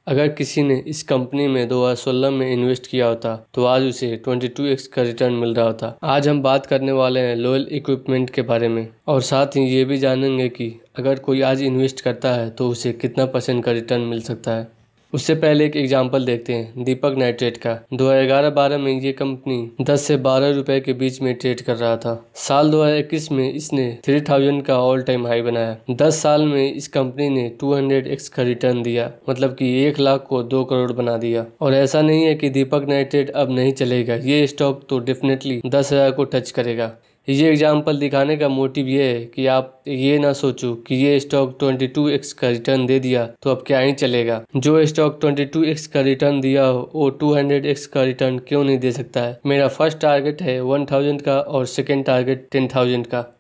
अगर किसी ने इस कंपनी में 2016 में इन्वेस्ट किया होता तो आज उसे 22x का रिटर्न मिल रहा होता। आज हम बात करने वाले हैं लोयल इक्विपमेंट के बारे में और साथ ही ये भी जानेंगे कि अगर कोई आज इन्वेस्ट करता है तो उसे कितना % का रिटर्न मिल सकता है। उससे पहले एक एग्जाम्पल देखते हैं दीपक नाइट्रेट का। 2011-12 में ये कंपनी 10 से 12 रुपए के बीच में ट्रेड कर रहा था। साल 2021 में इसने 3000 का ऑल टाइम हाई बनाया। 10 साल में इस कंपनी ने 200x का रिटर्न दिया, मतलब कि 1 लाख को 2 करोड़ बना दिया। और ऐसा नहीं है कि दीपक नाइट्रेट अब नहीं चलेगा, ये स्टॉक तो डेफिनेटली 10,000 को टच करेगा। ये एग्जाम्पल दिखाने का मोटिव ये है कि आप ये ना सोचो कि ये स्टॉक 22x का रिटर्न दे दिया तो अब क्या ही चलेगा। जो स्टॉक 22x का रिटर्न दिया हो वो 200x का रिटर्न क्यों नहीं दे सकता है। मेरा फर्स्ट टारगेट है 1000 का और सेकेंड टारगेट 10,000 का।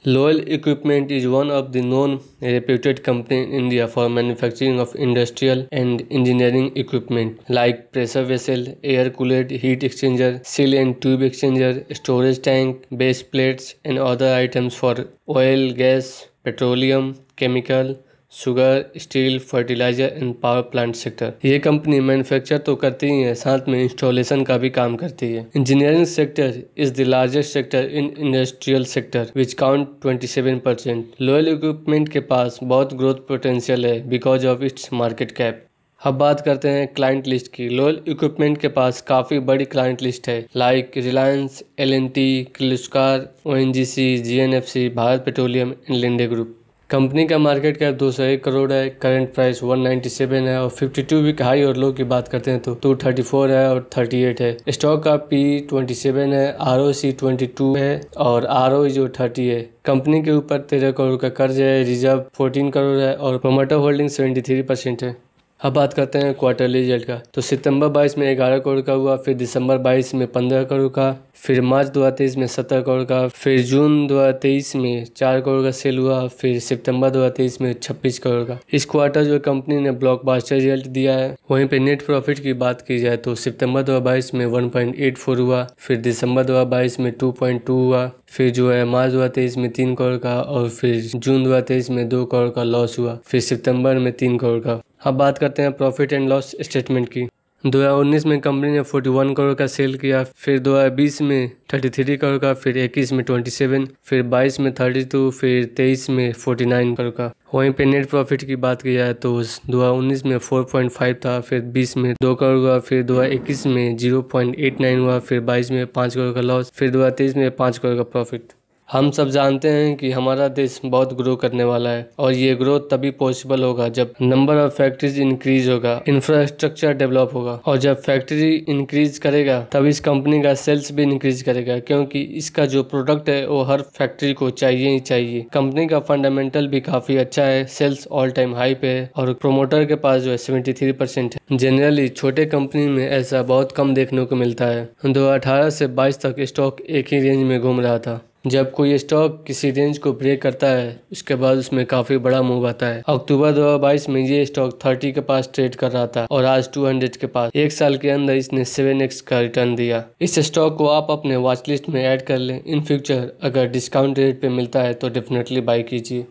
Loyal Equipment is one of the known reputed company in India for manufacturing of industrial and engineering equipment like pressure vessel, air-cooled heat exchanger, seal and tube exchanger, storage tank, base plates and other items for oil, gas, petroleum, chemical, sugar, steel, fertiliser and power plant sector. ये company manufacture तो करती ही है, साथ में installation का भी काम करती है। Engineering sector is the largest sector in industrial sector which count 27%। Loyal equipment के पास बहुत ग्रोथ पोटेंशियल है because of its market cap. अब बात करते हैं क्लाइंट लिस्ट की। लॉयल इक्विपमेंट के पास काफ़ी बड़ी क्लाइंट लिस्ट है like Reliance, L&T, Kirloskar, ONGC, GNFC, Bharat petroleum and Linde group. Company का मार्केट कैप 201 करोड़ है, करंट प्राइस 197 है और 52 वीक हाई और लो की बात करते हैं तो 234 है और 38 है। स्टॉक का P 27 है, ROC 22 है और ROE जो 30 है। कंपनी के ऊपर 13 करोड़ का कर्ज है, रिजर्व 14 करोड़ है और प्रोमोटर होल्डिंग 73% है। अब बात करते हैं क्वार्टरली रिजल्ट का। तो सितंबर 22 में 11 करोड़ का हुआ, फिर दिसंबर 22 में 15 करोड़ का, फिर मार्च 2023 में 17 करोड़ का, फिर जून 2023 में 4 करोड़ का सेल हुआ, फिर सितंबर 2023 में 26 करोड़ का। इस क्वार्टर जो कंपनी ने ब्लॉकबस्टर रिजल्ट दिया है। वहीं पे नेट प्रॉफिट की बात की जाए तो सितंबर 2022 में 1.84 हुआ, फिर दिसंबर 2022 में 2.2 हुआ, फिर जो है मार्च 2023 में 3 करोड़ का और फिर जून 2023 में 2 करोड़ का लॉस हुआ, फिर सितंबर में 3 करोड़ का। अब बात करते हैं प्रॉफिट एंड लॉस स्टेटमेंट की। 2019 में कंपनी ने 41 करोड़ का सेल किया, फिर 2020 में 33 करोड़ का, फिर 21 में 27, फिर 22 में 32, फिर 23 में 49 करोड़ का। वहीं पे नेट प्रॉफिट की बात की जाए तो 2019 में 4.5 था, फिर 20 में 2 करोड़ हुआ, फिर 2021 में 0.89 हुआ, फिर 22 में 5 करोड़ का लॉस, फिर 2023 में 5 करोड़ का प्रॉफिट। हम सब जानते हैं कि हमारा देश बहुत ग्रो करने वाला है और ये ग्रोथ तभी पॉसिबल होगा जब नंबर ऑफ फैक्ट्रीज इंक्रीज होगा, इंफ्रास्ट्रक्चर डेवलप होगा और जब फैक्ट्री इंक्रीज करेगा तब इस कंपनी का सेल्स भी इंक्रीज करेगा, क्योंकि इसका जो प्रोडक्ट है वो हर फैक्ट्री को चाहिए ही चाहिए। कंपनी का फंडामेंटल भी काफी अच्छा है, सेल्स ऑल टाइम हाई पे है और प्रोमोटर के पास जो है 73% है। जनरली छोटे कंपनी में ऐसा बहुत कम देखने को मिलता है। 2018 से 22 तक स्टॉक एक ही रेंज में घूम रहा था। जब कोई स्टॉक किसी रेंज को ब्रेक करता है उसके बाद उसमें काफ़ी बड़ा मूव आता है। अक्टूबर 2022 में ये स्टॉक 30 के पास ट्रेड कर रहा था और आज 200 के पास। एक साल के अंदर इसने 7x का रिटर्न दिया। इस स्टॉक को आप अपने वॉच लिस्ट में ऐड कर लें। इन फ्यूचर अगर डिस्काउंट रेट पे मिलता है तो डेफिनेटली बाय कीजिए।